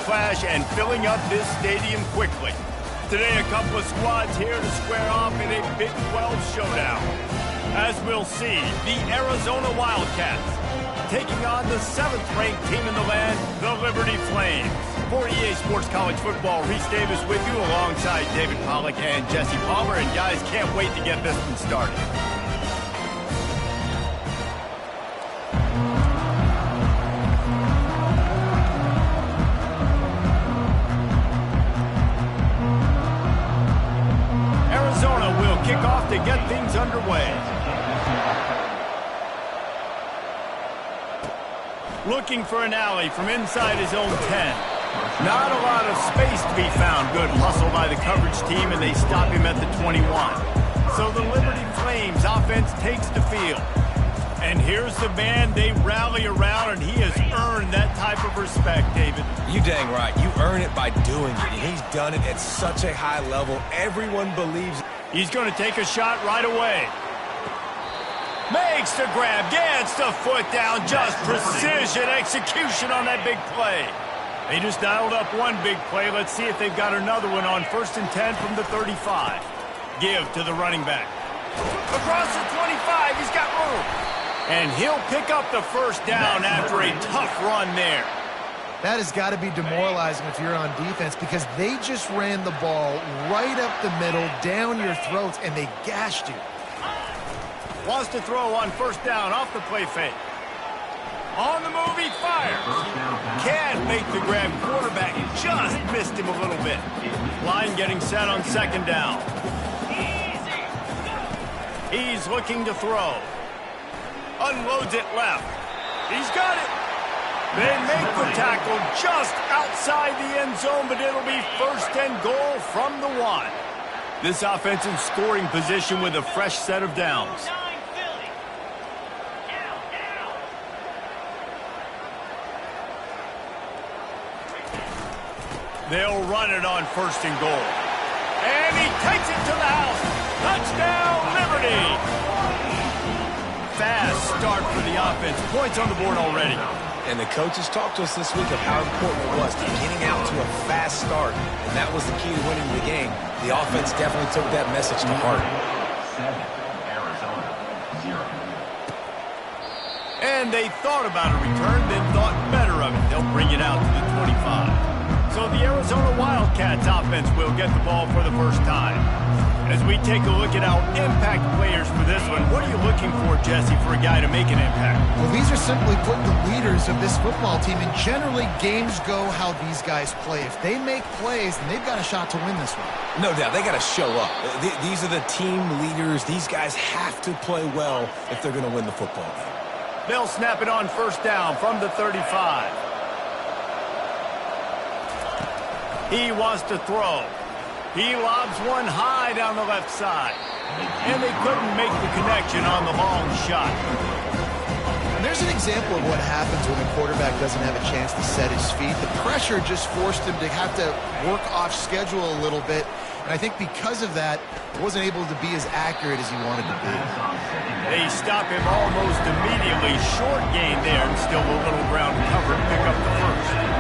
clash and filling up this stadium quickly. Today, a couple of squads here to square off in a Big 12 showdown. As we'll see, the Arizona Wildcats taking on the 7th-ranked team in the land, the Liberty Flames. For EA Sports College Football, Reese Davis with you alongside David Pollack and Jesse Palmer. And guys, can't wait to get this one started. Arizona will kick off to get things underway. Looking for an alley from inside his own 10. Not a lot of space to be found. Good hustle by the coverage team, and they stop him at the 21. So the Liberty Flames offense takes the field. And here's the man they rally around, and he has earned that type of respect, David. You dang right. You earn it by doing it, and he's done it at such a high level. Everyone believes. He's going to take a shot right away. Makes the grab, gets the foot down, just precision execution on that big play. They just dialed up one big play. Let's see if they've got another one on 1st and 10 from the 35. Give to the running back. Across the 25, he's got room. And he'll pick up the first down after a tough run there. That has got to be demoralizing if you're on defense because they just ran the ball right up the middle, down your throats, and they gashed you. Wants to throw on 1st down off the play fake. On the move, he fires. Can't make the grab. Quarterback just missed him a little bit. Line getting set on 2nd down. He's looking to throw. Unloads it left. He's got it. They make the tackle just outside the end zone, but it'll be 1st and goal from the 1. This offense in scoring position with a fresh set of downs. They'll run it on 1st and goal. And he takes it to the house. Touchdown, Liberty. Fast start for the offense. Points on the board already. And the coaches talked to us this week of how important it was to getting out to a fast start. And that was the key to winning the game. The offense definitely took that message to heart. 7, Arizona, 0. And they thought about a return, then thought better of it. They'll bring it out to the 25. So the Arizona Wildcats offense will get the ball for the first time. As we take a look at our impact players for this one, what are you looking for, Jesse, for a guy to make an impact? Well, these are simply put the leaders of this football team, and generally games go how these guys play. If they make plays, then they've got a shot to win this one. No doubt. They got to show up. These are the team leaders. These guys have to play well if they're going to win the football game. They'll snap it on 1st down from the 35. He wants to throw. He lobs one high down the left side. And they couldn't make the connection on the long shot. And there's an example of what happens when the quarterback doesn't have a chance to set his feet. The pressure just forced him to have to work off schedule a little bit. And I think because of that, he wasn't able to be as accurate as he wanted to be. They stop him almost immediately. Short gain there and still a little ground cover to pick up the first.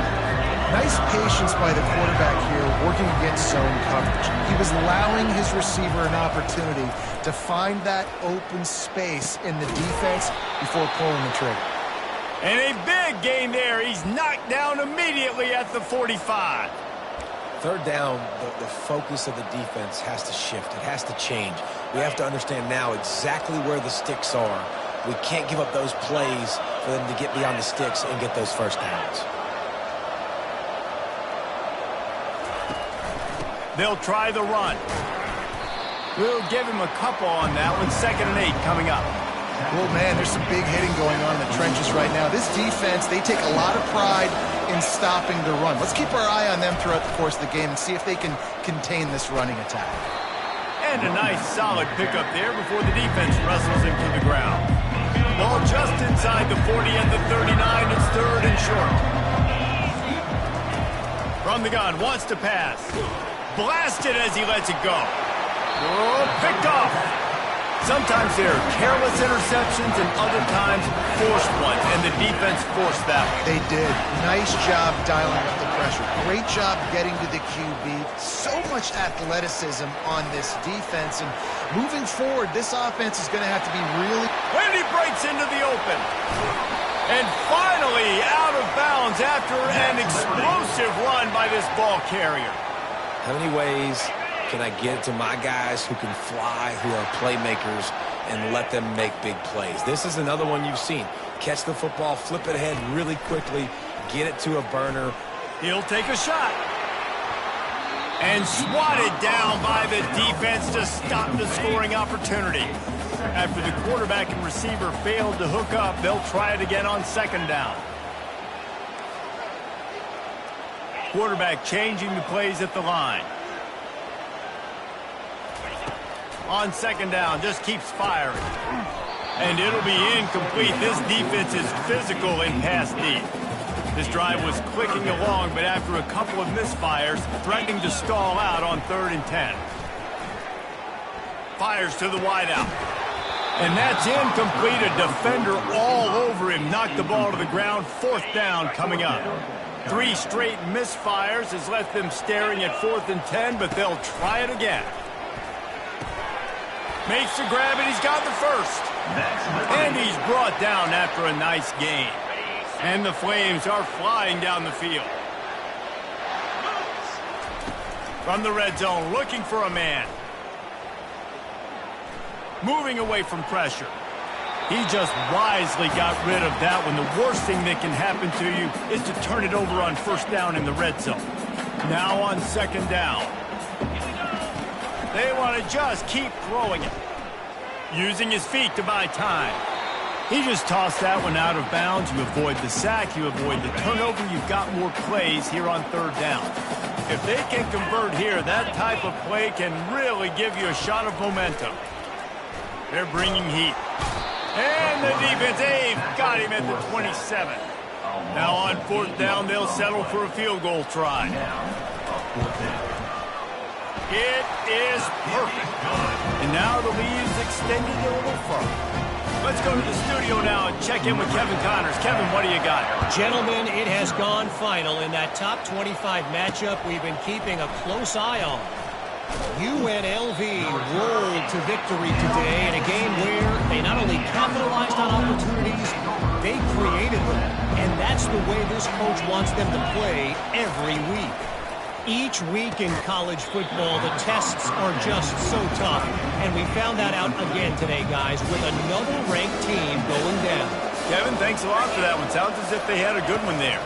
Nice patience by the quarterback here working against zone coverage. He was allowing his receiver an opportunity to find that open space in the defense before pulling the trigger. And a big gain there. He's knocked down immediately at the 45. 3rd down, the focus of the defense has to shift. It has to change. We have to understand now exactly where the sticks are. We can't give up those plays for them to get beyond the sticks and get those first downs. They'll try the run. We'll give him a couple on that one. 2nd and 8 coming up. Well, man, there's some big hitting going on in the trenches right now. This defense, they take a lot of pride in stopping the run. Let's keep our eye on them throughout the course of the game and see if they can contain this running attack. And a nice solid pickup there before the defense wrestles him to the ground. Ball just inside the 40 and the 39. It's 3rd and short. From the gun, wants to pass. Blasted as he lets it go. Oh, picked off. Sometimes there are careless interceptions and other times forced ones, and the defense forced that one. They did. Nice job dialing up the pressure. Great job getting to the QB. So much athleticism on this defense. And moving forward, this offense is going to have to be really... And he breaks into the open. And finally out of bounds after an explosive run by this ball carrier. How many ways can I get it to my guys who can fly, who are playmakers, and let them make big plays? This is another one you've seen. Catch the football, flip it ahead really quickly, get it to a burner. He'll take a shot. And swatted down by the defense to stop the scoring opportunity. After the quarterback and receiver failed to hook up, they'll try it again on second down. Quarterback changing the plays at the line. On second down, just keeps firing. And it'll be incomplete. This defense is physical in pass deep. This drive was clicking along, but after a couple of misfires, threatening to stall out on 3rd and 10. Fires to the wideout. And that's incomplete. A defender all over him. Knocked the ball to the ground. 4th down coming up. 3 straight misfires has left them staring at 4th and 10, but they'll try it again. Makes the grab, and he's got the first. And he's brought down after a nice gain. And the Flames are flying down the field. From the red zone, looking for a man. Moving away from pressure. He just wisely got rid of that one. The worst thing that can happen to you is to turn it over on 1st down in the red zone. Now on 2nd down. They want to just keep throwing it. Using his feet to buy time. He just tossed that one out of bounds. You avoid the sack, you avoid the turnover. You've got more plays here on 3rd down. If they can convert here, that type of play can really give you a shot of momentum. They're bringing heat. And the defense, they've got him at the 27. Now on 4th down, they'll settle for a field goal try. It is perfect. And now the lead is extended a little further. Let's go to the studio now and check in with Kevin Connors. Kevin, what do you got? Gentlemen, it has gone final in that top 25 matchup we've been keeping a close eye on. UNLV rolled to victory today in a game where they not only capitalized on opportunities, they created them. And that's the way this coach wants them to play every week. Each week in college football, the tests are just so tough. And we found that out again today, guys, with another ranked team going down. Kevin, thanks a lot for that one. Sounds as if they had a good one there.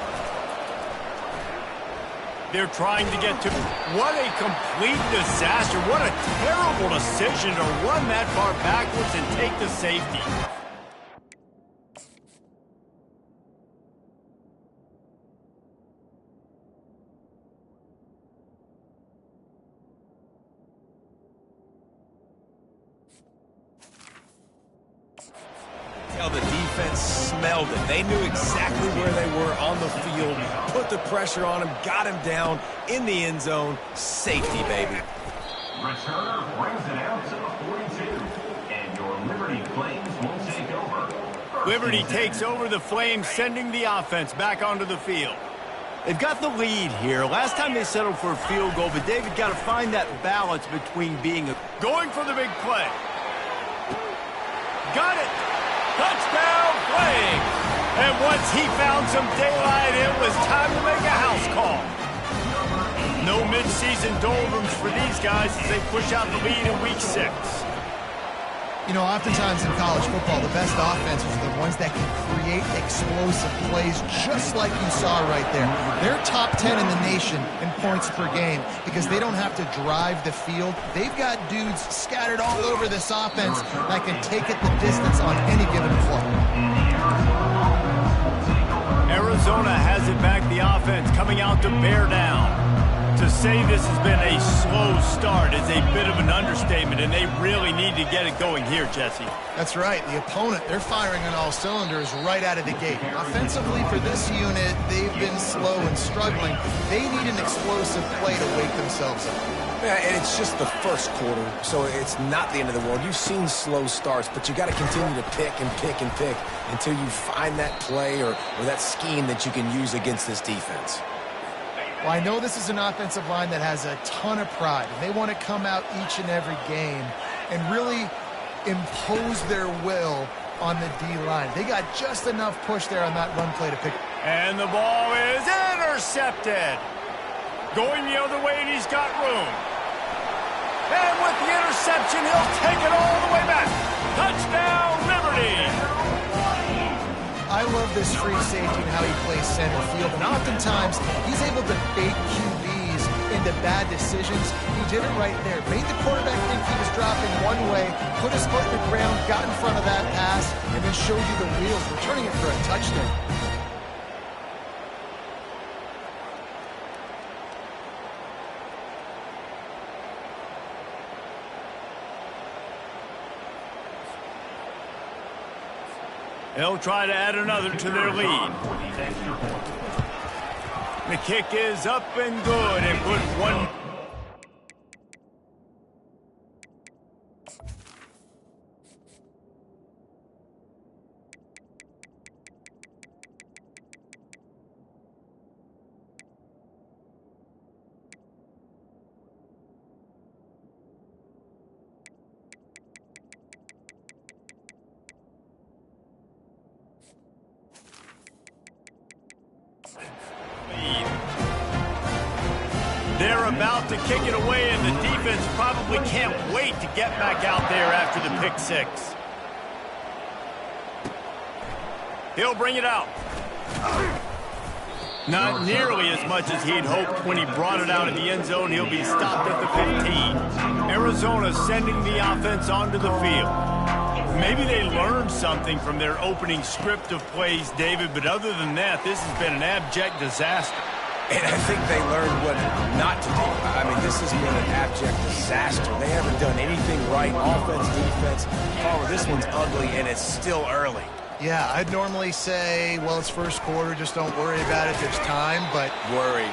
They're trying to get to... What a complete disaster. What a terrible decision to run that far backwards and take the safety. The defense smelled it. They knew exactly where they were on the field, put the pressure on him, got him down in the end zone. Safety, baby. Returner brings it out to the 42. And your Liberty Flames will take over. Liberty takes over the Flames, sending the offense back onto the field. They've got the lead here. Last time they settled for a field goal, but David got to find that balance between going for the big play. Got it. Touchdown, Flames! And once he found some daylight, it was time to make a house call. No mid-season doldrums for these guys as they push out the lead in Week 6. You know, oftentimes in college football, the best offenses are the ones that can create explosive plays just like you saw right there. They're top 10 in the nation in points per game because they don't have to drive the field. They've got dudes scattered all over this offense that can take it the distance on any given play. Arizona has it back, the offense coming out to bear down. To say this has been a slow start is a bit of an understatement, and they really need to get it going here, Jesse. That's right. The opponent, they're firing on all cylinders right out of the gate. Offensively, for this unit, they've been slow and struggling. They need an explosive play to wake themselves up. Yeah, and it's just the first quarter, so it's not the end of the world. You've seen slow starts, but you got to continue to pick and pick and pick until you find that play or that scheme that you can use against this defense. Well, I know this is an offensive line that has a ton of pride, and they want to come out each and every game and really impose their will on the D-line. They got just enough push there on that run play to pick. And the ball is intercepted. Going the other way, and he's got room. And with the interception, he'll take it all the way back. Touchdown, Liberty! I love this free safety and how he plays center field, and oftentimes he's able to bait QBs into bad decisions. He did it right there. Made the quarterback think he was dropping one way, put his foot in the ground, got in front of that pass, and then showed you the wheels, returning it for a touchdown. They'll try to add another to their lead. The kick is up and good, and put one. They're about to kick it away, and the defense probably can't wait to get back out there after the pick six. He'll bring it out. Not nearly as much as he'd hoped when he brought it out of the end zone. He'll be stopped at the 15. Arizona sending the offense onto the field. Maybe they learned something from their opening script of plays, David, but other than that, this has been an abject disaster. And I think they learned what not to do. I mean, this has been an abject disaster. They haven't done anything right, offense, defense. Oh, this one's ugly, and it's still early. Yeah, I'd normally say, well, it's first quarter, just don't worry about it, there's time, but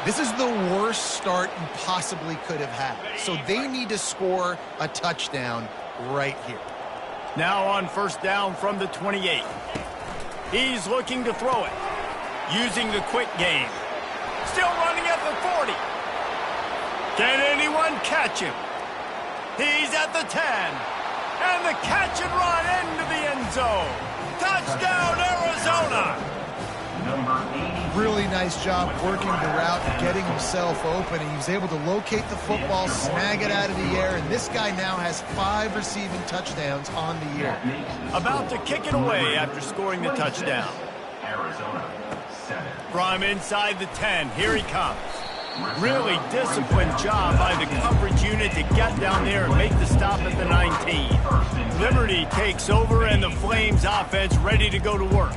this is the worst start you possibly could have had. So they need to score a touchdown right here. Now on first down from the 28. He's looking to throw it, using the quick game. Still running at the 40. Can anyone catch him? He's at the 10. And the catch and run into the end zone. Touchdown, Arizona! Really nice job working the route and getting himself open. And he was able to locate the football, snag it out of the air, and this guy now has 5 receiving touchdowns on the year. About to kick it away after scoring the touchdown. Arizona, 7. From inside the 10, here he comes. Really disciplined job by the coverage unit to get down there and make the stop at the 19. Liberty takes over, and the Flames offense ready to go to work.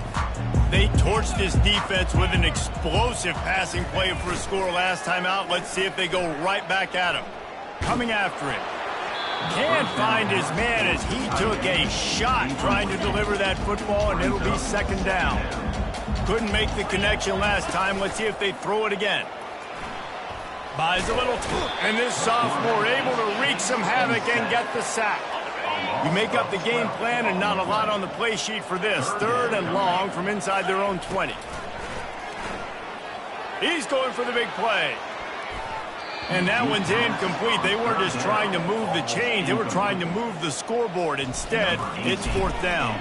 They torched this defense with an explosive passing play for a score last time out. Let's see if they go right back at him. Coming after him. Can't find his man as he took a shot trying to deliver that football, and it'll be second down. Couldn't make the connection last time. Let's see if they throw it again. Buys a little, and this sophomore able to wreak some havoc and get the sack. You make up the game plan, and not a lot on the play sheet for this. Third and long from inside their own 20. He's going for the big play. And that one's incomplete. They weren't just trying to move the chains. They were trying to move the scoreboard. Instead, it's fourth down.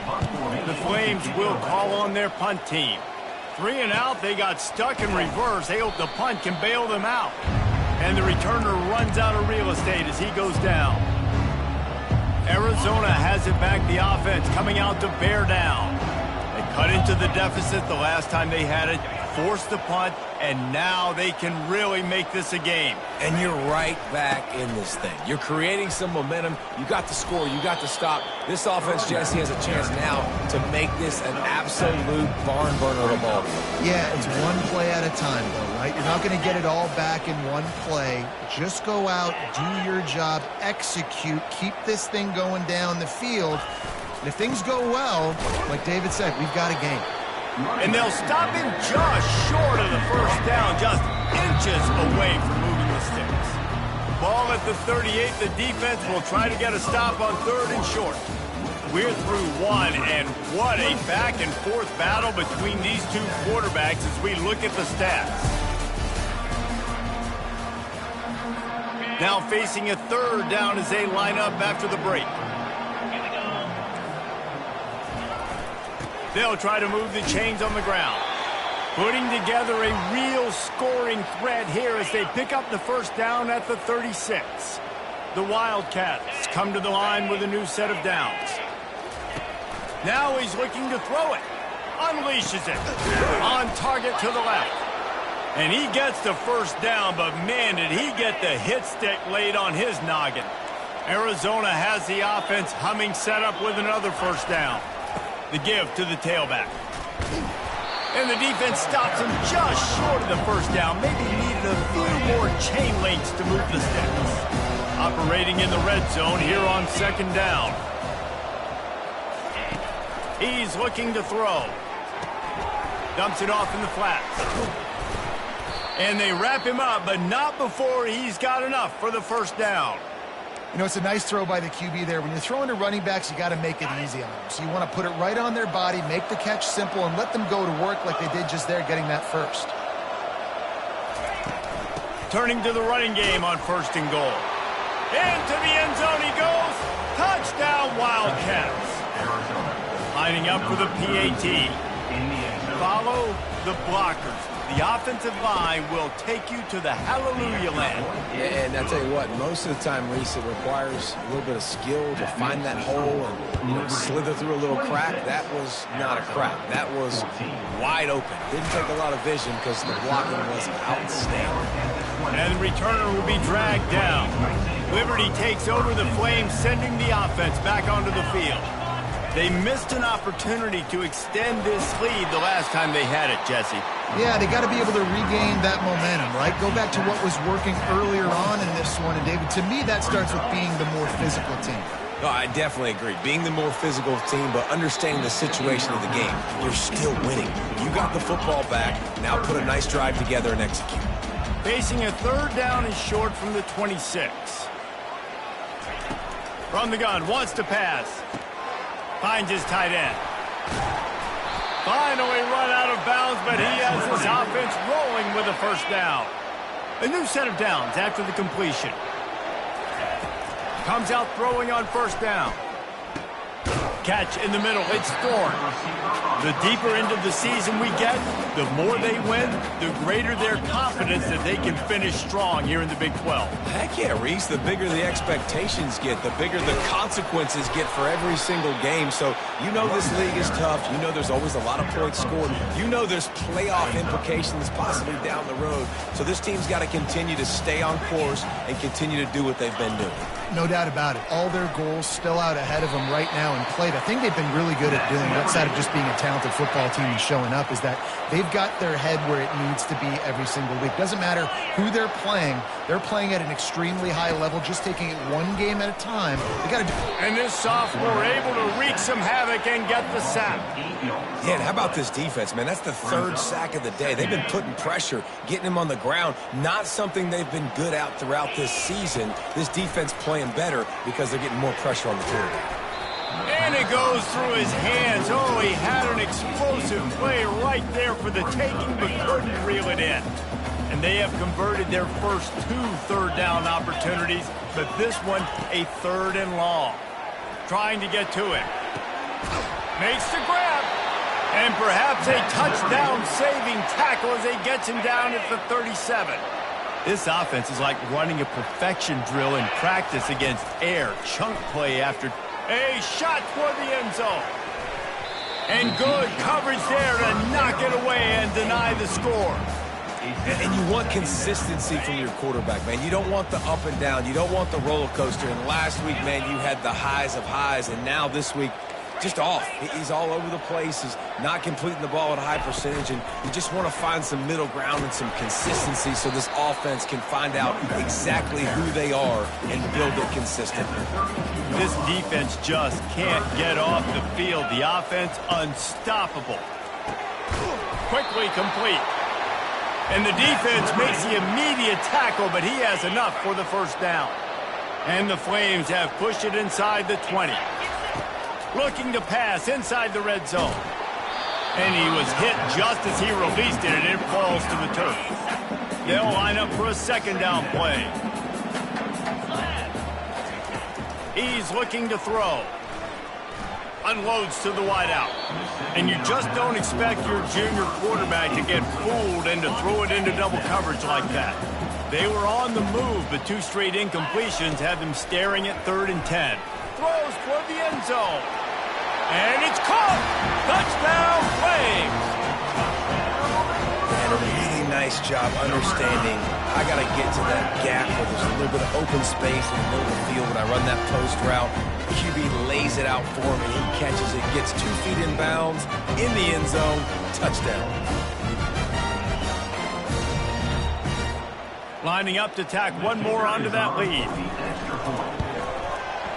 The Flames will call on their punt team. 3 and out. They got stuck in reverse. They hope the punt can bail them out. And the returner runs out of real estate as he goes down. Arizona has it back. The offense coming out to bear down. They cut into the deficit the last time they had it. force the punt, and now they can really make this a game. And you're right back in this thing. You're creating some momentum. You got the score. You got the stop. This offense, Jesse, has a chance now to make this an absolute barn burner of a ball game. Yeah, it's one play at a time, though, right? You're not going to get it all back in one play. Just go out, do your job, execute, keep this thing going down the field. And if things go well, like David said, we've got a game. And they'll stop him just short of the first down, just inches away from moving the sticks. Ball at the 38. The defense will try to get a stop on 3rd and short. We're through one, and what a back-and-forth battle between these two quarterbacks as we look at the stats. Now facing a 3rd down as they line up after the break. They'll try to move the chains on the ground. Putting together a real scoring threat here as they pick up the first down at the 36. The Wildcats come to the line with a new set of downs. Now he's looking to throw it. Unleashes it. On target to the left. And he gets the first down, but man, did he get the hit stick laid on his noggin. Arizona has the offense humming, set up with another first down. The give to the tailback. And the defense stops him just short of the first down. Maybe needed a few more chain links to move the sticks. Operating in the red zone here on 2nd down. He's looking to throw. Dumps it off in the flats. And they wrap him up, but not before he's got enough for the first down. You know, it's a nice throw by the QB there. When you're throwing to running backs, you got to make it easy on them. So you want to put it right on their body, make the catch simple, and let them go to work like they did just there, getting that first. Turning to the running game on 1st and goal. Into the end zone he goes. Touchdown, Wildcats. Lining up for the PAT. Follow the blockers. The offensive line will take you to the hallelujah land. And I tell you what, most of the time, Reese, it requires a little bit of skill to find that hole and slither through a little crack. That was not a crack. That was wide open. Didn't take a lot of vision because the blocking was outstanding. And the returner will be dragged down. Liberty takes over the Flames, sending the offense back onto the field. They missed an opportunity to extend this lead the last time they had it, Jesse. Yeah, they got to be able to regain that momentum, right? Go back to what was working earlier on in this one. And, David, to me, that starts with being the more physical team. No, I definitely agree. Being the more physical team, but understanding the situation of the game. You're still winning. You got the football back. Now put a nice drive together and execute. Facing a 3rd down and short from the 26. From the gun, wants to pass. Finds his tight end. Finally run out of bounds, but he has his offense rolling with a first down. A new set of downs after the completion. Comes out throwing on 1st down. Catch in the middle. It's Thorne. The deeper into the season we get, the more they win, the greater their confidence that they can finish strong here in the Big 12. Heck yeah, Reese. The bigger the expectations get, the bigger the consequences get for every single game. So you know this league is tough. You know there's always a lot of points scored. You know there's playoff implications possibly down the road. So this team's got to continue to stay on course and continue to do what they've been doing. No doubt about it. All their goals still out ahead of them right now in play. The thing they've been really good at doing, outside of just being a talented football team and showing up, is that they've got their head where it needs to be every single week. Doesn't matter who they're playing at an extremely high level, just taking it one game at a time. They got to do. And this sophomore able to wreak some havoc and get the sack. Yeah, and how about this defense, man? That's the 3rd sack of the day. They've been putting pressure, getting him on the ground. Not something they've been good at throughout this season. This defense playing better because they're getting more pressure on the quarterback. And it goes through his hands. Oh, he had an explosive play right there for the taking, but couldn't reel it in. And they have converted their first 2 3rd down opportunities, but this one a 3rd and long. Trying to get to it. Makes the grab. And perhaps a touchdown-saving tackle as he gets him down at the 37. This offense is like running a perfection drill in practice against air. Chunk play after a shot toward the end zone. And good coverage there to knock it away and deny the score. And you want consistency from your quarterback, man. You don't want the up and down. You don't want the roller coaster. And last week, man, you had the highs of highs. And now this week, just off. He's all over the place. He's not completing the ball at a high percentage. And you just want to find some middle ground and some consistency so this offense can find out exactly who they are and build it consistently. This defense just can't get off the field. The offense unstoppable. Quickly complete. And the defense makes the immediate tackle, but he has enough for the first down. And the Flames have pushed it inside the 20. Looking to pass inside the red zone. And he was hit just as he released it, and it falls to the turf. They'll line up for a second down play. He's looking to throw. Unloads to the wideout. And you just don't expect your junior quarterback to get fooled and to throw it into double coverage like that. They were on the move, but 2 straight incompletions had them staring at 3rd and 10. Throws toward the end zone. And it's caught! Touchdown, Flames! And a really nice job understanding I got to get to that gap where there's a little bit of open space in the middle of the field when I run that post route. QB lays it out for me. He catches it, gets 2 feet in bounds, in the end zone, touchdown. Lining up to tack one more onto that lead.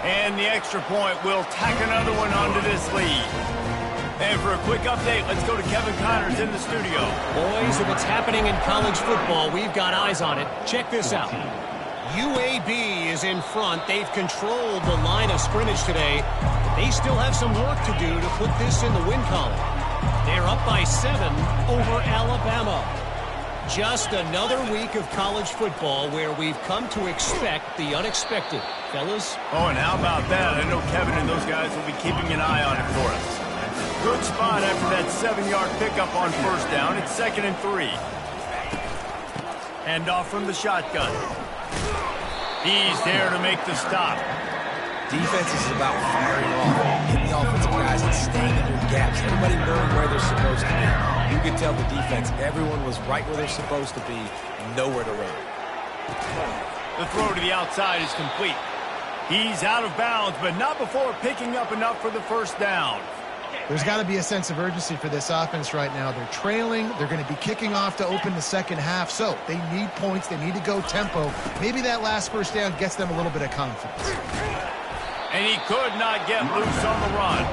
And the extra point will tack another one onto this lead. And for a quick update, let's go to Kevin Connors in the studio. Boys, if it's happening in college football, we've got eyes on it. Check this out. UAB is in front. They've controlled the line of scrimmage today. They still have some work to do to put this in the win column. They're up by 7 over Alabama. Just another week of college football where we've come to expect the unexpected. Fellas? Oh, and how about that? I know Kevin and those guys will be keeping an eye on it for us. Good spot after that 7-yard pickup on first down. It's 2nd and 3. Hand off from the shotgun. He's there to make the stop. Defense is about firing off, hitting the offensive guys and staying in their gaps. Everybody knowing where they're supposed to be. You can tell the defense, everyone was right where they're supposed to be, nowhere to run. The throw to the outside is complete. He's out of bounds, but not before picking up enough for the first down. There's got to be a sense of urgency for this offense right now. They're trailing. They're going to be kicking off to open the second half. So they need points. They need to go tempo. Maybe that last first down gets them a little bit of confidence. And he could not get loose on the run.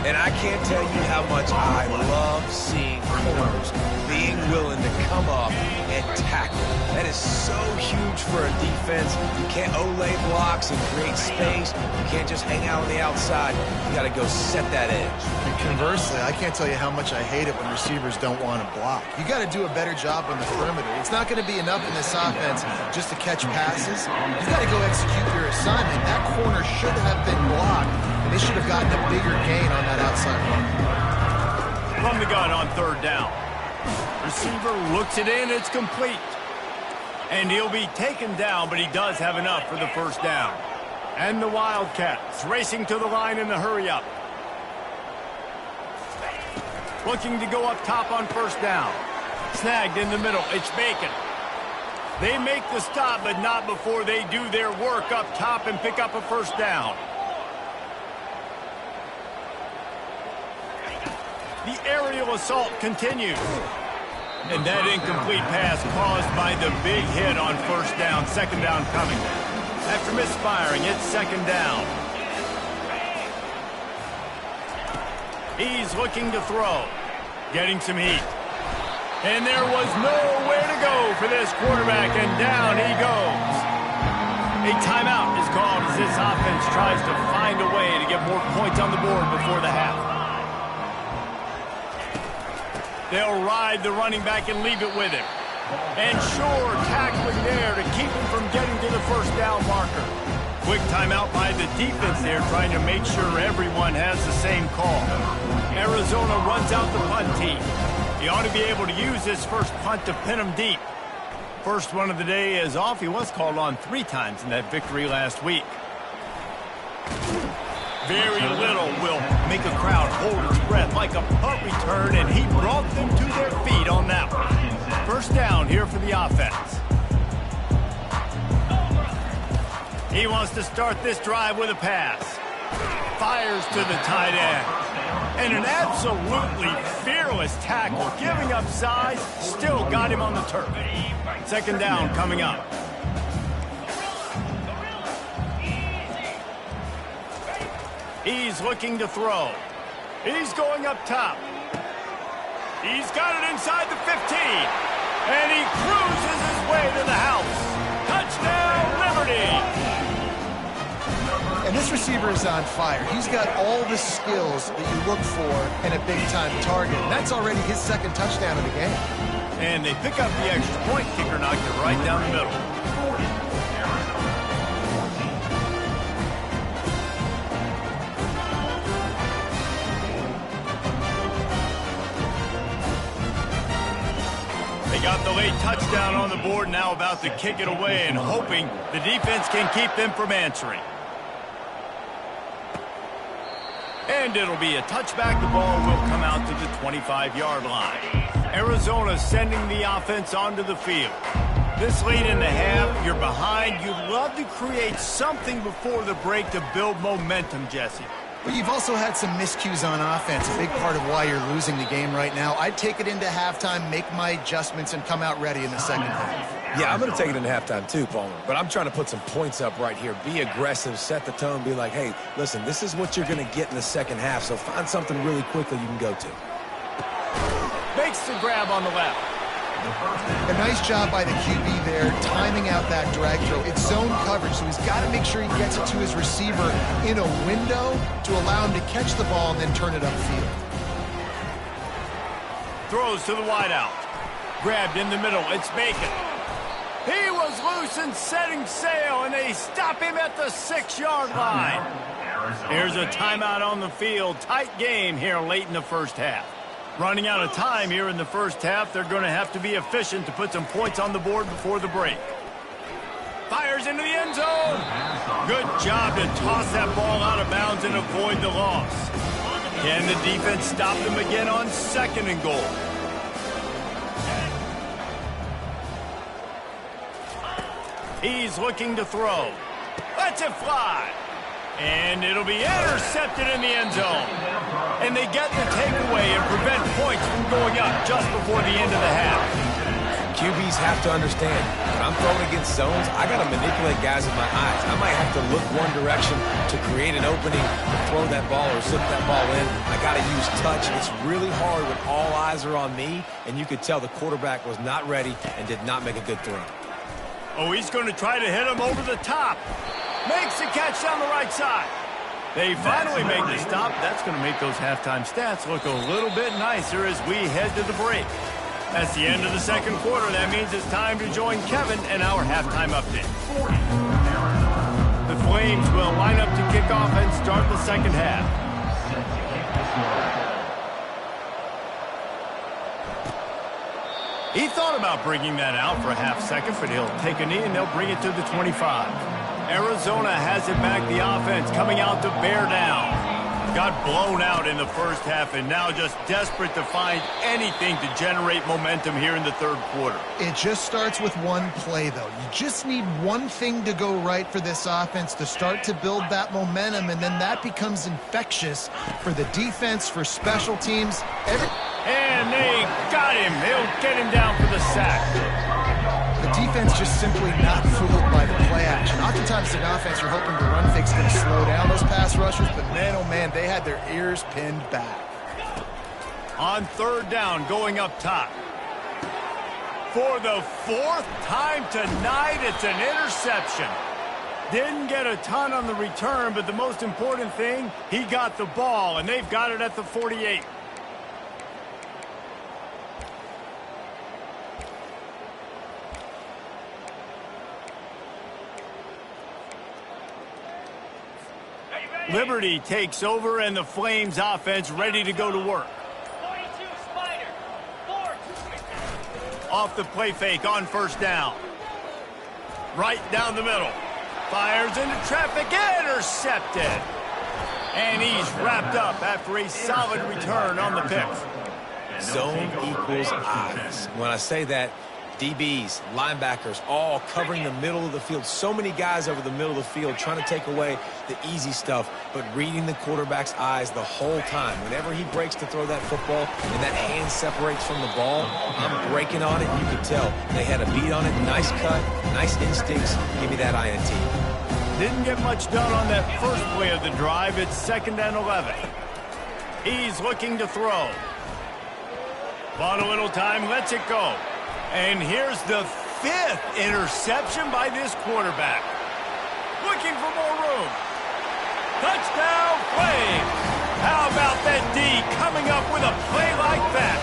And I can't tell you how much I love seeing corners being willing to come up and tackle. That is so huge for a defense. You can't olay blocks and create space. You can't just hang out on the outside. You got to go set that edge. And conversely, I can't tell you how much I hate it when receivers don't want to block. You got to do a better job on the perimeter. It's not going to be enough in this offense just to catch passes. You got to go execute your assignment. That corner should have been blocked, and they should have gotten a bigger gain on that outside run. From the gun on 3rd down. Receiver looks it in. It's complete. And he'll be taken down, but he does have enough for the first down. And the Wildcats racing to the line in the hurry-up. Looking to go up top on first down. Snagged in the middle. It's Bacon. They make the stop, but not before they do their work up top and pick up a first down. The aerial assault continues. And that incomplete pass caused by the big hit on first down. 2nd down coming. After misfiring, it's 2nd down. He's looking to throw. Getting some heat. And there was nowhere to go for this quarterback, and down he goes. A timeout is called as this offense tries to find a way to get more points on the board before the half. They'll ride the running back and leave it with him. And sure, tackling there to keep him from getting to the first down marker. Quick timeout by the defense there, trying to make sure everyone has the same call. Arizona runs out the punt team. He ought to be able to use this first punt to pin him deep. First one of the day is off. He was called on 3 times in that victory last week. Very little will make a crowd hold its breath like a punt return, and he brought them to their feet on that one. First down here for the offense. He wants to start this drive with a pass. Fires to the tight end. And an absolutely fearless tackle, giving up size, still got him on the turf. Second down coming up. He's looking to throw. He's going up top. He's got it inside the 15. And he cruises his way to the house. Touchdown, Liberty! And this receiver is on fire. He's got all the skills that you look for in a big-time target. And that's already his second touchdown of the game. And they pick up the extra point. Kicker knocked it right down the middle. They got the late touchdown on the board, now about to kick it away and hoping the defense can keep them from answering. And it'll be a touchback. The ball will come out to the 25-yard line. Arizona sending the offense onto the field. This lead in the half, you're behind. You'd love to create something before the break to build momentum, Jesse. But you've also had some miscues on offense, a big part of why you're losing the game right now. I'd take it into halftime, make my adjustments, and come out ready in the second half. Yeah, I'm going to take it into halftime too, Palmer. But I'm trying to put some points up right here. Be aggressive, set the tone, be like, hey, listen, this is what you're going to get in the second half, so find something really quickly you can go to. Makes the grab on the left. A nice job by the QB there, timing out that drag throw. It's zone coverage, so he's got to make sure he gets it to his receiver in a window to allow him to catch the ball and then turn it upfield. Throws to the wideout. Grabbed in the middle. It's Bacon. He was loose and setting sail, and they stop him at the 6-yard line. Here's a timeout on the field. Tight game here late in the first half. Running out of time here in the first half. They're going to have to be efficient to put some points on the board before the break. Fires into the end zone. Good job to toss that ball out of bounds and avoid the loss. Can the defense stop them again on 2nd and goal? He's looking to throw. Lets it fly. And it'll be intercepted in the end zone. And they get the takeaway and prevent points from going up just before the end of the half. QBs have to understand, when I'm throwing against zones, I got to manipulate guys with my eyes. I might have to look one direction to create an opening to throw that ball or slip that ball in. I got to use touch. It's really hard when all eyes are on me, and you could tell the quarterback was not ready and did not make a good throw. Oh, he's going to try to hit him over the top. Makes the catch down the right side. They finally make the stop. That's going to make those halftime stats look a little bit nicer as we head to the break. That's the end of the second quarter. That means it's time to join Kevin and our halftime update. The Flames will line up to kick off and start the second half. He thought about bringing that out for a half second, but he'll take a knee and they'll bring it to the 25. Arizona has it back, the offense coming out to bear down. Got blown out in the first half and now just desperate to find anything to generate momentum here in the third quarter. It just starts with one play, though. You just need one thing to go right for this offense to start to build that momentum, and then that becomes infectious for the defense, for special teams. And they got him. They'll get him down for the sack. The defense just simply not fooled by the play action. Oftentimes, an offense you're hoping the run fake's going to slow down those pass rushers, but man, oh man, they had their ears pinned back. On third down, going up top. For the 4th time tonight, it's an interception. Didn't get a ton on the return, but the most important thing, he got the ball, and they've got it at the 48. Liberty takes over, and the Flames offense ready to go to work. 42 Spider. 4. Off the play fake on first down. Right down the middle. Fires into traffic. Intercepted. And he's wrapped up after a solid return on the pick. Zone equals eyes. When I say that, DBs, linebackers, all covering the middle of the field. So many guys over the middle of the field trying to take away the easy stuff, but reading the quarterback's eyes the whole time. Whenever he breaks to throw that football and that hand separates from the ball, I'm breaking on it. You can tell they had a beat on it. Nice cut, nice instincts. Give me that INT. Didn't get much done on that first play of the drive. It's 2nd and 11. He's looking to throw. Bought a little time, lets it go. And here's the 5th interception by this quarterback. Looking for more room. Touchdown, Flames. How about that D coming up with a play like that?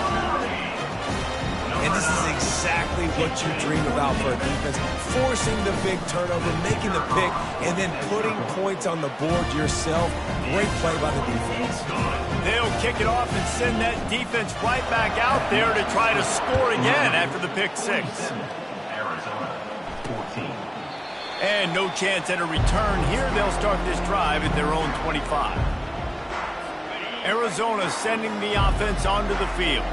And this is exactly what you dream about for a defense. Forcing the big turnover, making the pick, and then putting points on the board yourself. Great play by the defense. They'll kick it off and send that defense right back out there to try to score again after the pick 6. Arizona, 14. And no chance at a return here. They'll start this drive at their own 25. Arizona sending the offense onto the field.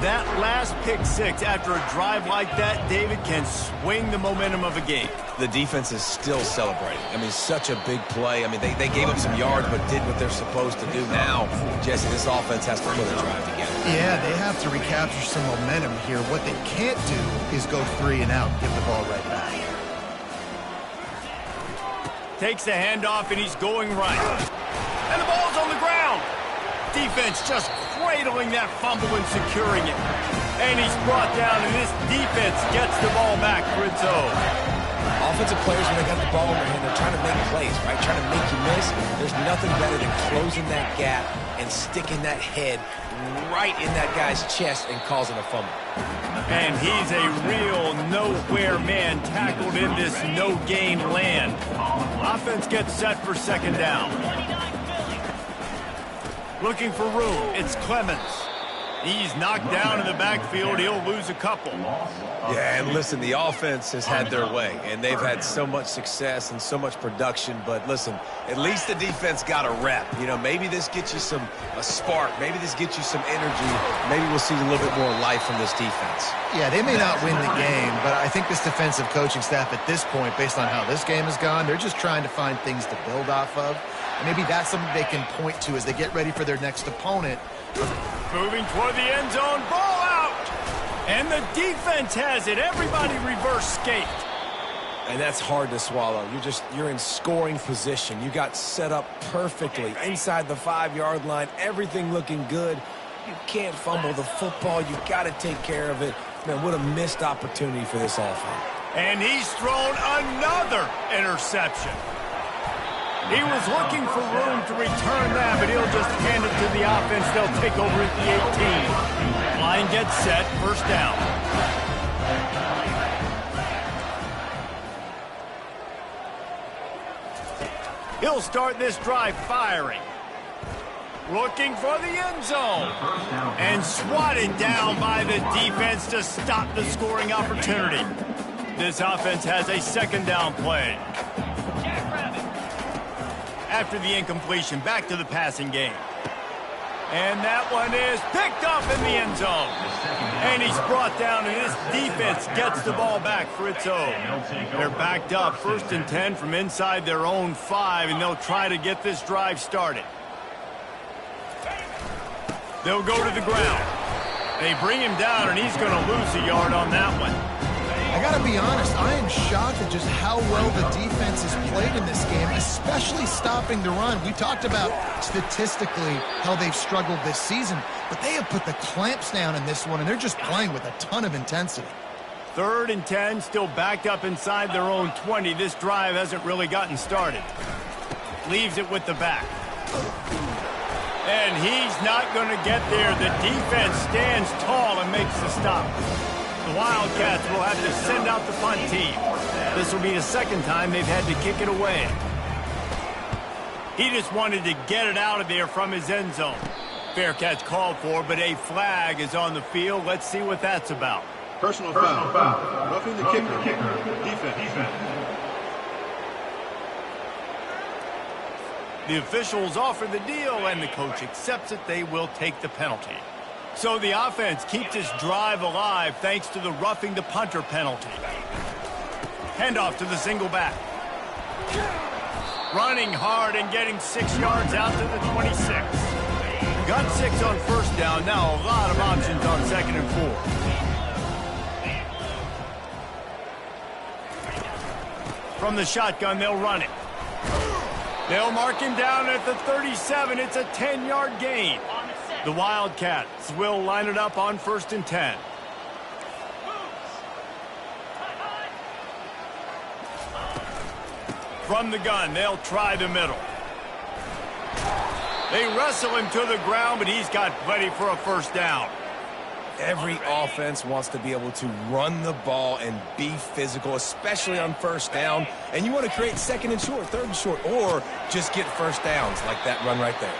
That last pick 6 after a drive like that, David, can swing the momentum of a game. The defense is still celebrating. I mean, such a big play. I mean, they gave up some yards but did what they're supposed to do. Now, Jesse, this offense has to put a drive together. Yeah, they have to recapture some momentum here. What they can't do is go 3 and out and give the ball right back. Takes the handoff, and he's going right. And the ball's on the ground. Defense just cradling that fumble and securing it. And he's brought down, and this defense gets the ball back for its own. Offensive players, when they got the ball in their hand, they're trying to make plays, right? Trying to make you miss. There's nothing better than closing that gap and sticking that head right in that guy's chest and causing a fumble. And he's a real nowhere man tackled in this no-gain land. Offense gets set for 2nd down. Looking for room, it's Clemens. He's knocked down in the backfield. He'll lose a couple. Yeah, and listen, the offense has had their way, and they've had so much success and so much production. But listen, at least the defense got a rep. You know, maybe this gets you a spark. Maybe this gets you some energy. Maybe we'll see a little bit more life from this defense. Yeah, they may not win the game, but I think this defensive coaching staff at this point, based on how this game has gone, they're just trying to find things to build off of. And maybe that's something they can point to as they get ready for their next opponent. Moving toward the end zone, ball out! And the defense has it. Everybody reverse skate. And that's hard to swallow. You're in scoring position. You got set up perfectly inside the 5-yard line. Everything looking good. You can't fumble the football. You got to take care of it. Man, what a missed opportunity for this offense. And he's thrown another interception. He was looking for room to return that, but he'll just hand it to the offense. They'll take over at the 18. Line gets set, 1st down. He'll start this drive firing. Looking for the end zone. And swatted down by the defense to stop the scoring opportunity. This offense has a 2nd down play. After the incompletion, back to the passing game. And that one is picked up in the end zone. And he's brought down, and this defense gets the ball back for its own. They're backed up, 1st and 10 from inside their own 5, and they'll try to get this drive started. They'll go to the ground. They bring him down, and he's going to lose a yard on that one. I got to be honest, I am shocked at just how well the defense has played in this game, especially stopping the run. We talked about statistically how they've struggled this season, but they have put the clamps down in this one, and they're just playing with a ton of intensity. 3rd and 10, still backed up inside their own 20. This drive hasn't really gotten started. Leaves it with the back. And he's not going to get there. The defense stands tall and makes the stop. The Wildcats will have to send out the punt team. This will be the 2nd time they've had to kick it away. He just wanted to get it out of there from his end zone. Fair catch called for, but a flag is on the field. Let's see what that's about. Personal foul. Roughing the kicker. Defense. The officials offer the deal, and the coach accepts it. They will take the penalty. So the offense keeps this drive alive thanks to the roughing the punter penalty. Handoff to the single back. Running hard and getting 6 yards out to the 26. Got 6 on first down. Now a lot of options on 2nd and 4. From the shotgun, they'll run it. They'll mark him down at the 37. It's a 10-yard gain. The Wildcats will line it up on 1st and 10. From the gun, they'll try the middle. They wrestle him to the ground, but he's got plenty for a first down. Every offense wants to be able to run the ball and be physical, especially on first down. And you want to create 2nd and short, 3rd and short, or just get first downs like that run right there.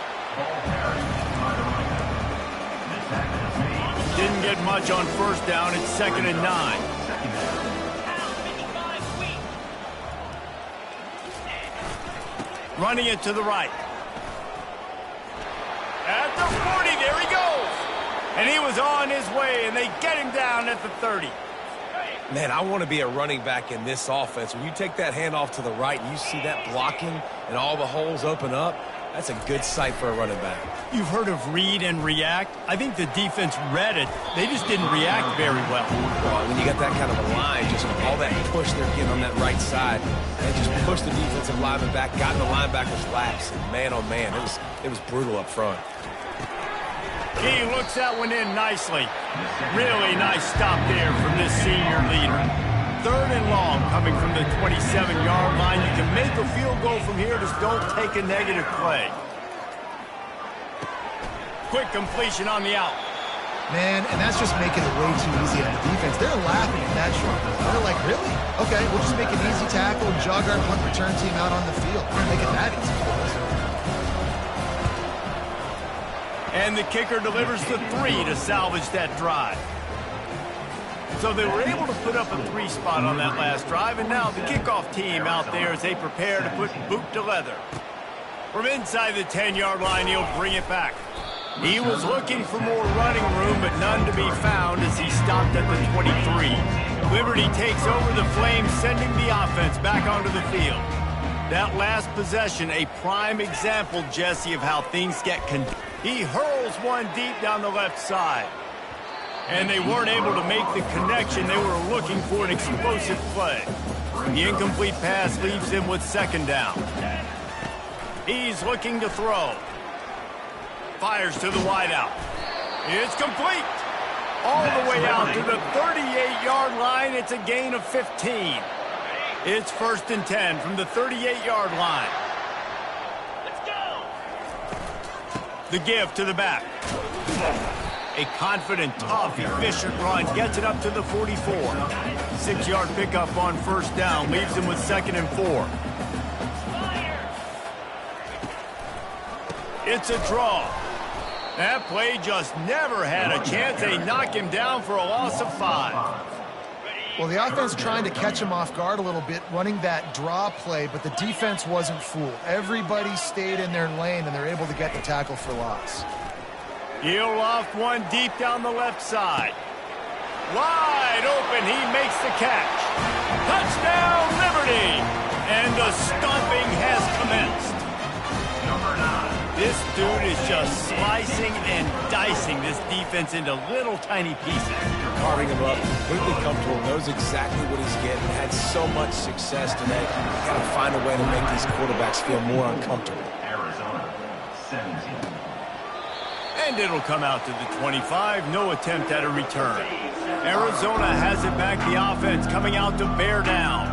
Didn't get much on first down. It's 2nd and 9. Running it to the right. At the 40, there he goes. And he was on his way, and they get him down at the 30. Man, I want to be a running back in this offense. When you take that handoff to the right and you see that blocking and all the holes open up, that's a good sight for a running back. You've heard of read and react. I think the defense read it. They just didn't react very well. Well, when you got that kind of a line, just all that push they're getting on that right side, they just pushed the defensive lineman back, got in the linebacker's laps, and man, oh man, it was brutal up front. He looks that one in nicely. Really nice stop there from this senior leader. 3rd and long coming from the 27-yard line. You can make a field goal from here. Just don't take a negative play. Quick completion on the out. Man, and that's just making it way too easy on the defense. They're laughing at that shot. They're like, really? Okay, we'll just make an easy tackle and jog our punt return team out on the field. We're going to make it that easy for us. And the kicker delivers the 3 to salvage that drive. So they were able to put up a 3 spot on that last drive, and now the kickoff team out there as they prepare to put boot to leather. From inside the 10-yard line, he'll bring it back. He was looking for more running room, but none to be found as he stopped at the 23. Liberty takes over the Flames, sending the offense back onto the field. That last possession, a prime example, Jesse, of how things get conducted. He hurls one deep down the left side. And they weren't able to make the connection. They were looking for an explosive play. The incomplete pass leaves him with 2nd down. He's looking to throw. Fires to the wideout. It's complete. All the way out to the 38-yard line. It's a gain of 15. It's 1st and 10 from the 38-yard line. The give to the back. A confident, tough, efficient run gets it up to the 44. 6-yard pickup on first down leaves him with 2nd and 4. It's a draw. That play just never had a chance. They knock him down for a loss of 5. Well, the offense trying to catch him off guard a little bit, running that draw play, but the defense wasn't fooled. Everybody stayed in their lane, and they're able to get the tackle for loss. He'll loft one deep down the left side. Wide open, he makes the catch. Touchdown, Liberty! And the stomping has commenced. Number 9. This dude is just slicing and dicing this defense into little tiny pieces. Carving him up, completely comfortable, knows exactly what he's getting, had so much success today. Got to find a way to make these quarterbacks feel more uncomfortable. Arizona, 17. And it'll come out to the 25. No attempt at a return. Arizona has it back. The offense coming out to bear down.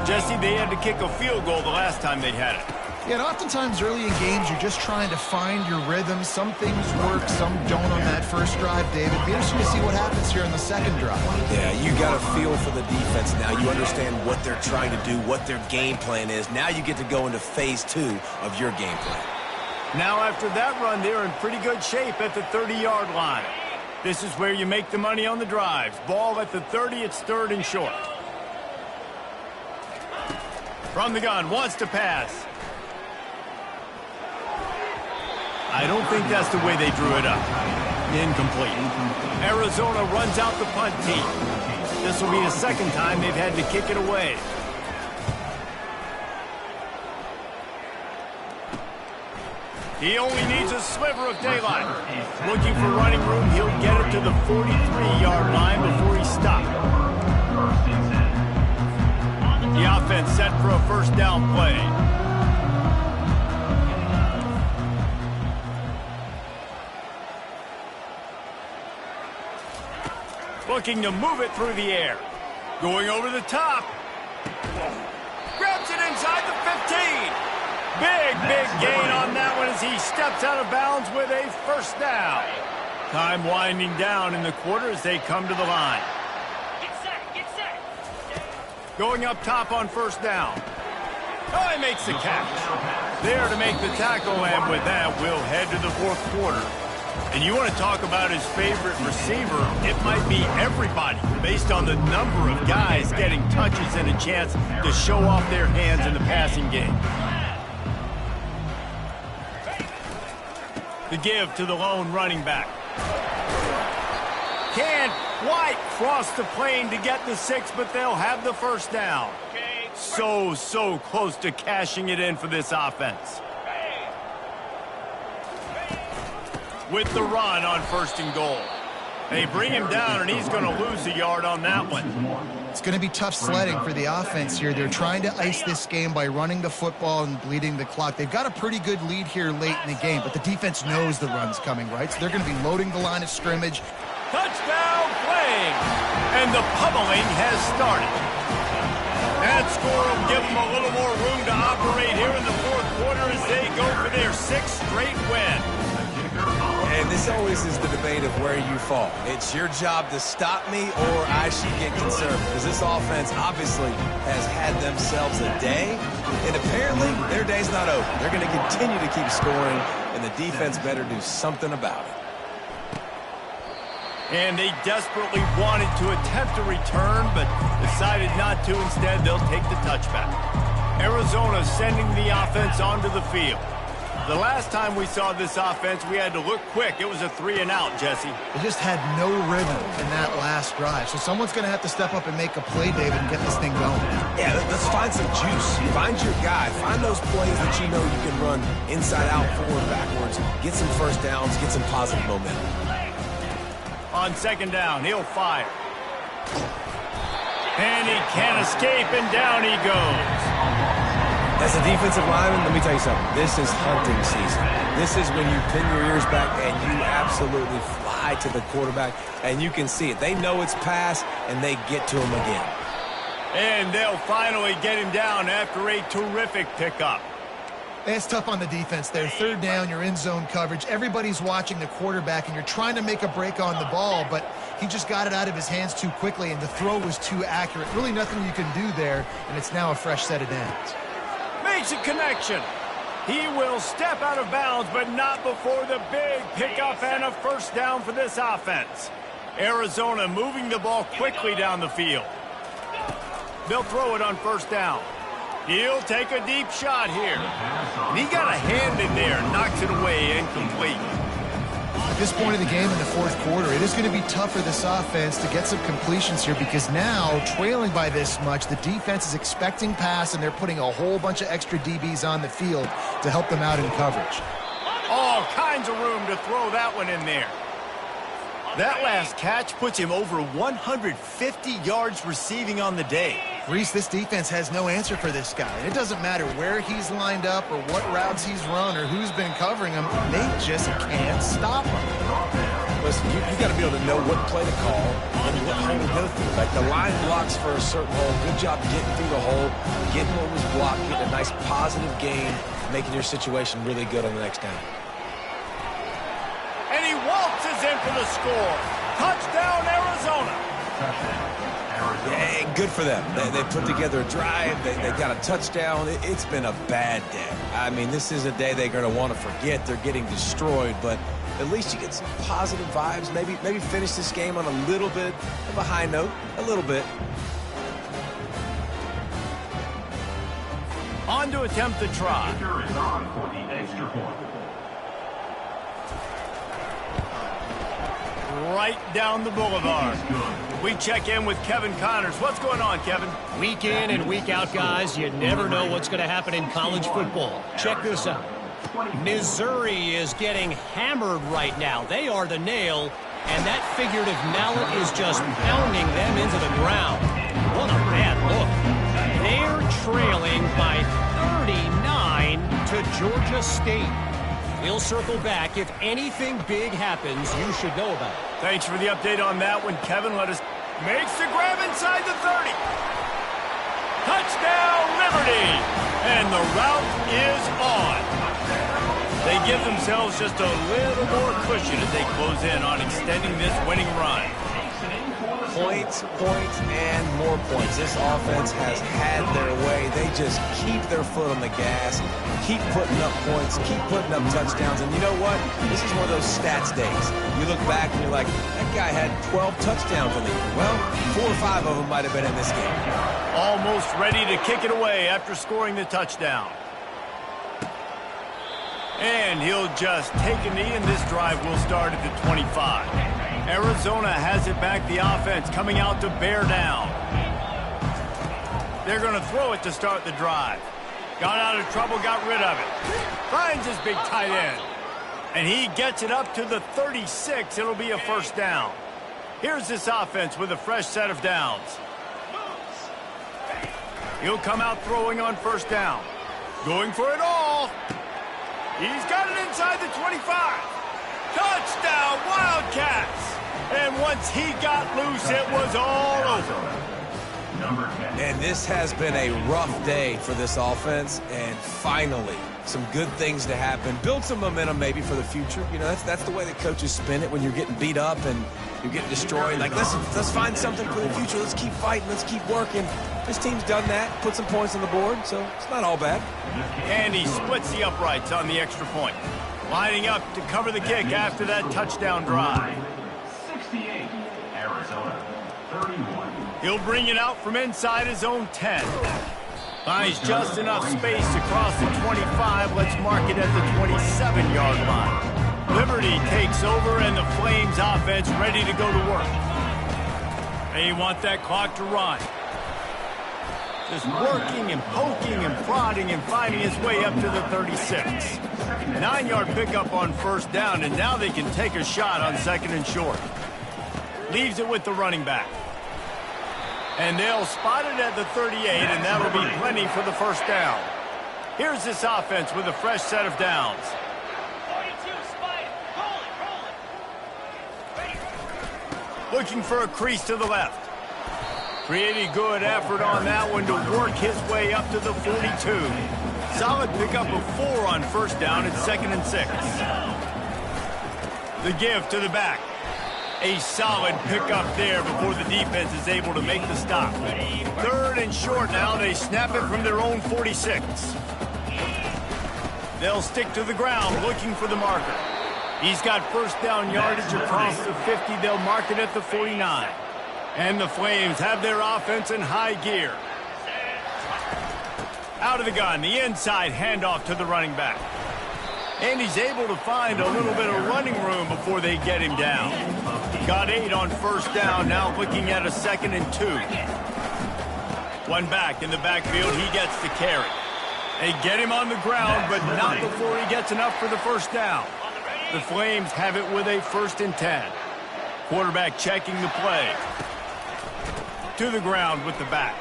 Jesse, they had to kick a field goal the last time they had it. Yeah, and oftentimes early in games, you're just trying to find your rhythm. Some things work, some don't on that first drive, David. It'll be interesting to see what happens here in the second drive. Yeah, you got a feel for the defense now. You understand what they're trying to do, what their game plan is. Now you get to go into phase 2 of your game plan. Now after that run, they're in pretty good shape at the 30-yard line. This is where you make the money on the drives. Ball at the 30, it's 3rd and short. From the gun, wants to pass. I don't think that's the way they drew it up. Incomplete. Arizona runs out the punt team. This will be the second time they've had to kick it away. He only needs a sliver of daylight. Looking for running room, he'll get it to the 43-yard line before he stopped. The offense set for a first down play. Looking to move it through the air. Going over the top. Grabs it inside the 15. Big gain on that one as he steps out of bounds with a first down. Time winding down in the quarter as they come to the line. Get set. Going up top on first down. Oh, he makes the catch. There to make the tackle, and with that, we'll head to the fourth quarter. And you want to talk about his favorite receiver, it might be everybody based on the number of guys getting touches and a chance to show off their hands in the passing game. The give to the lone running back. Can't quite cross the plane to get the 6, but they'll have the first down. So close to cashing it in for this offense. With the run on first and goal. They bring him down, and he's going to lose a yard on that one. It's going to be tough sledding for the offense here. They're trying to ice this game by running the football and bleeding the clock. They've got a pretty good lead here late in the game, but the defense knows the run's coming, right? So they're going to be loading the line of scrimmage. Touchdown Flames! And the pummeling has started. That score will give them a little more room to operate here in the fourth quarter as they go for their 6th straight win. And this always is the debate of where you fall. It's your job to stop me or I should get conservative. Because this offense obviously has had themselves a day. And apparently their day's not over. They're going to continue to keep scoring. And the defense better do something about it. And they desperately wanted to attempt a return, but decided not to. Instead, they'll take the touchback. Arizona sending the offense onto the field. The last time we saw this offense, we had to look quick. It was a 3-and-out, Jesse. They just had no rhythm in that last drive. So someone's going to have to step up and make a play, David, and get this thing going. Yeah, let's find some juice. Find your guy. Find those plays that you know you can run inside out, forward, backwards. Get some first downs. Get some positive momentum. On second down, he'll fire. And he can't escape, and down he goes. As a defensive lineman, let me tell you something. This is hunting season. This is when you pin your ears back and you absolutely fly to the quarterback, and you can see it. They know it's pass, and they get to him again. And they'll finally get him down after a terrific pickup. It's tough on the defense there. Third down, you're in zone coverage. Everybody's watching the quarterback, and you're trying to make a break on the ball, but he just got it out of his hands too quickly, and the throw was too accurate. Really nothing you can do there, and it's now a fresh set of downs. Makes a connection. He will step out of bounds, but not before the big pickup and a first down for this offense. Arizona moving the ball quickly down the field. They'll throw it on first down. He'll take a deep shot here. And he got a hand in there, knocks it away, incomplete. At this point of the game in the fourth quarter, it is going to be tough for this offense to get some completions here because now, trailing by this much, the defense is expecting pass, and they're putting a whole bunch of extra DBs on the field to help them out in coverage. All kinds of room to throw that one in there. That last catch puts him over 150 yards receiving on the day. Reese, this defense has no answer for this guy. And it doesn't matter where he's lined up or what routes he's run or who's been covering him. They just can't stop him. Listen, you got to be able to know what play to call and what hole to go through. Like the line blocks for a certain hole. Good job getting through the hole, getting what was blocked, getting a nice positive gain, making your situation really good on the next down. And he waltzes in for the score. Touchdown, Arizona. Yeah, good for them. They put together a drive. They got a touchdown. It's been a bad day. I mean, this is a day they're going to want to forget. They're getting destroyed, but at least you get some positive vibes. Maybe finish this game on a little bit of a high note. A little bit. On to attempt the try. Kicker is on for the extra point. right down the boulevard. We check in with Kevin Connors. What's going on, Kevin? Week in and week out, guys, you never know what's going to happen in college football. Check this out. Missouri is getting hammered right now. They are the nail, and that figurative mallet is just pounding them into the ground. What a bad look. They're trailing by 39 to Georgia State. We'll circle back. If anything big happens, you should know about it. Thanks for the update on that one, Kevin. Let us makes the grab inside the 30. Touchdown, Liberty! And the route is on. They give themselves just a little more cushion as they close in on extending this winning run. Points, and more points. This offense has had their way. They just keep their foot on the gas, keep putting up points, keep putting up touchdowns. And you know what? This is one of those stats days. You look back and you're like, that guy had 12 touchdowns on the year. Well, 4 or 5 of them might have been in this game. Almost ready to kick it away after scoring the touchdown. And he'll just take a knee, and this drive will start at the 25. Arizona has it back, the offense coming out to bear down. They're going to throw it to start the drive. Got out of trouble, got rid of it. Finds his big tight end. And he gets it up to the 36. It'll be a first down. Here's this offense with a fresh set of downs. He'll come out throwing on first down. Going for it all. He's got it inside the 25. Touchdown, Wildcats! And once he got loose, it was all over. And this has been a rough day for this offense, and finally, some good things to happen. Build some momentum maybe for the future. You know, that's the way the coaches spin it when you're getting beat up and you're getting destroyed. Like, let's find something for the future. Let's keep fighting. Let's keep working. This team's done that, put some points on the board, so it's not all bad. And he splits the uprights on the extra point. Lining up to cover the kick after that touchdown drive. 68, Arizona, 31. He'll bring it out from inside his own 10. Finds just enough space to cross the 25. Let's mark it at the 27-yard line. Liberty takes over, and the Flames offense ready to go to work. They want that clock to run. Just working and poking and prodding and finding his way up to the 36. 9-yard pickup on first down, and now they can take a shot on second and short. Leaves it with the running back. And they'll spot it at the 38, and that'll be plenty for the first down. Here's this offense with a fresh set of downs. 42, Spider. Roll it. Looking for a crease to the left. Pretty good effort on that one to work his way up to the 42. Solid pickup of 4 on first down at 2nd and 6. The give to the back. A solid pickup there before the defense is able to make the stop. 3rd and short now. They snap it from their own 46. They'll stick to the ground looking for the marker. He's got first down yardage across the 50. They'll mark it at the 49. And the Flames have their offense in high gear. Out of the gun, the inside handoff to the running back. And he's able to find a little bit of running room before they get him down. Got 8 on first down, now looking at a 2nd and 2. One back in the backfield, he gets the carry. They get him on the ground, but not before he gets enough for the first down. The Flames have it with a 1st and 10. Quarterback checking the play. To the ground with the back.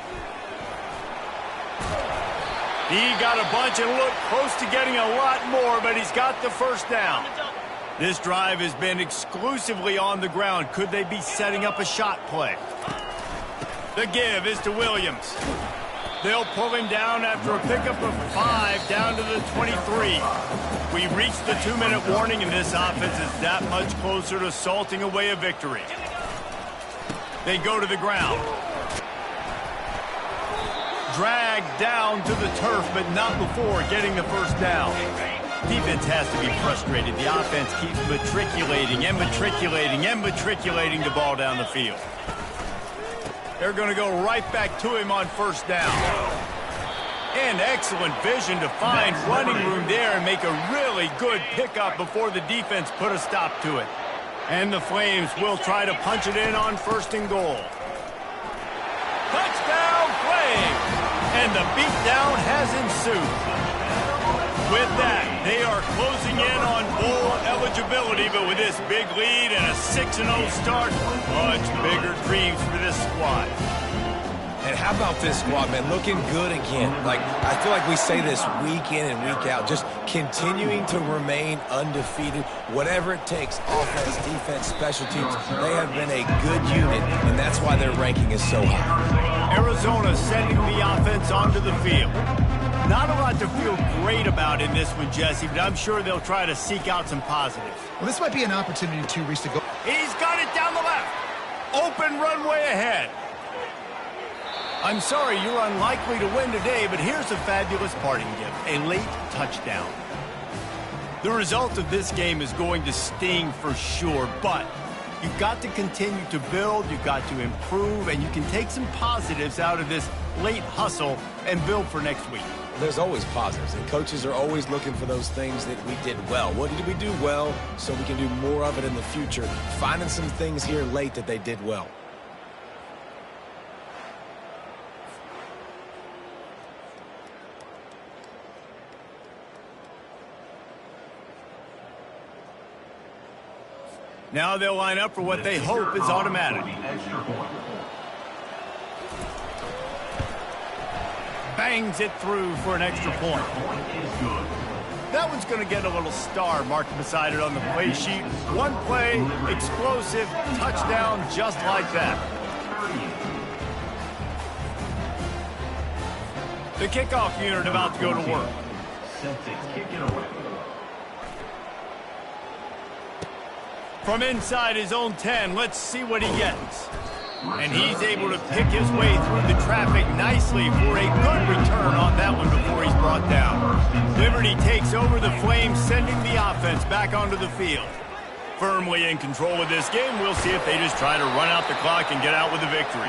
He got a bunch and looked close to getting a lot more, but he's got the first down. This drive has been exclusively on the ground. Could they be setting up a shot play? The give is to Williams. They'll pull him down after a pickup of 5 down to the 23. We reached the 2-minute warning, and this offense is that much closer to salting away a victory. They go to the ground. Dragged down to the turf, but not before getting the first down. Defense has to be frustrated. The offense keeps matriculating and matriculating and matriculating the ball down the field. They're going to go right back to him on first down. And excellent vision to find running room there and make a really good pickup before the defense put a stop to it. And the Flames will try to punch it in on 1st and goal. Touchdown, Flames! And the beatdown has ensued. With that, they are closing in on bowl eligibility, but with this big lead and a 6-0 start, much bigger dreams for this squad. And how about this squad, man? Looking good again. Like, I feel like we say this week in and week out, just continuing to remain undefeated, whatever it takes, offense, defense, special teams. They have been a good unit, and that's why their ranking is so high. Arizona sending the offense onto the field. Not a lot to feel great about in this one, Jesse, but I'm sure they'll try to seek out some positives. Well, this might be an opportunity, too, Reese, to go. He's got it down the left. Open runway ahead. I'm sorry you're unlikely to win today, but here's a fabulous parting gift, a late touchdown. The result of this game is going to sting for sure, but you've got to continue to build, you've got to improve, and you can take some positives out of this late hustle and build for next week. There's always positives, and coaches are always looking for those things that we did well. What did we do well so we can do more of it in the future? Finding some things here late that they did well. Now they'll line up for what they hope is automatic. Bangs it through for an extra point. That one's going to get a little star marked beside it on the play sheet. One play, explosive, touchdown, just like that. The kickoff unit about to go to work. Set to kick it away. From inside his own 10, let's see what he gets. And he's able to pick his way through the traffic nicely for a good return on that one before he's brought down. Liberty takes over the Flames, sending the offense back onto the field. Firmly in control of this game, we'll see if they just try to run out the clock and get out with a victory.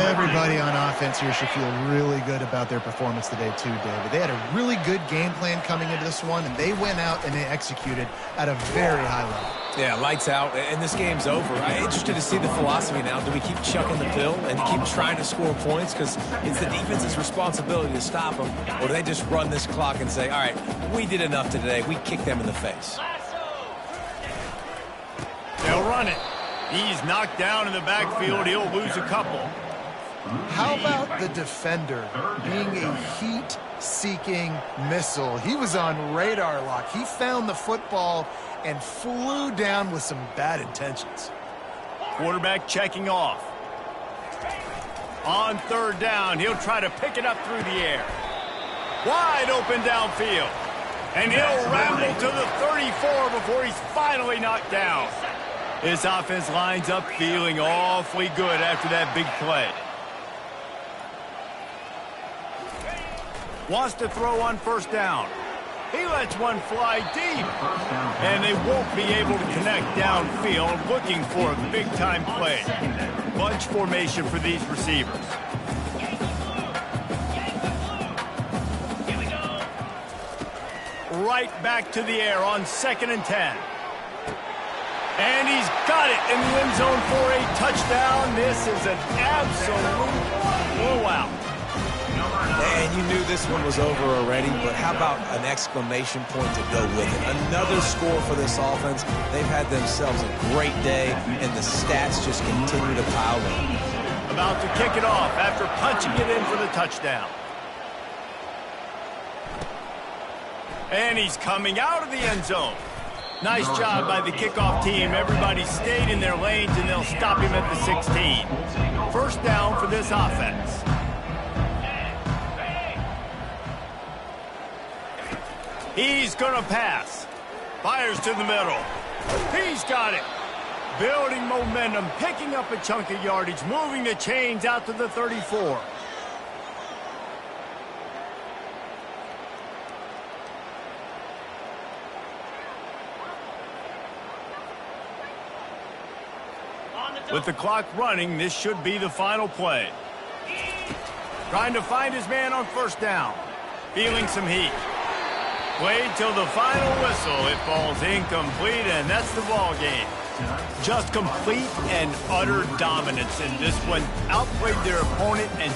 Everybody on offense here should feel really good about their performance today too, David. They had a really good game plan coming into this one, and they went out and they executed at a very high level. Yeah, lights out, and this game's over. I'm interested to see the philosophy now. Do we keep chucking the pill and keep trying to score points because it's the defense's responsibility to stop them, or do they just run this clock and say, all right, we did enough today, we kicked them in the face? They'll run it. He's knocked down in the backfield. He'll lose a couple. How about the defender being a heat-seeking missile? He was on radar lock. He found the football and flew down with some bad intentions. Quarterback checking off. On 3rd down, he'll try to pick it up through the air. Wide open downfield. And he'll ramble to the 34 before he's finally knocked down. This offense lines up feeling awfully good after that big play. Wants to throw on 1st down. He lets one fly deep. And they won't be able to connect downfield, looking for a big-time play. Bunch formation for these receivers. Right back to the air on 2nd and 10. And he's got it in the end zone for a touchdown. This is an absolute blowout. And you knew this one was over already, but how about an exclamation point to go with it? Another score for this offense. They've had themselves a great day, and the stats just continue to pile up. About to kick it off after punching it in for the touchdown. And he's coming out of the end zone. Nice job by the kickoff team. Everybody stayed in their lanes, and they'll stop him at the 16. 1st down for this offense. He's going to pass. Fires to the middle. He's got it. Building momentum, picking up a chunk of yardage, moving the chains out to the 34. With the clock running, this should be the final play. Trying to find his man on 1st down. Feeling some heat. Played till the final whistle. It falls incomplete, and that's the ball game. Just complete and utter dominance in this one. Outplayed their opponent and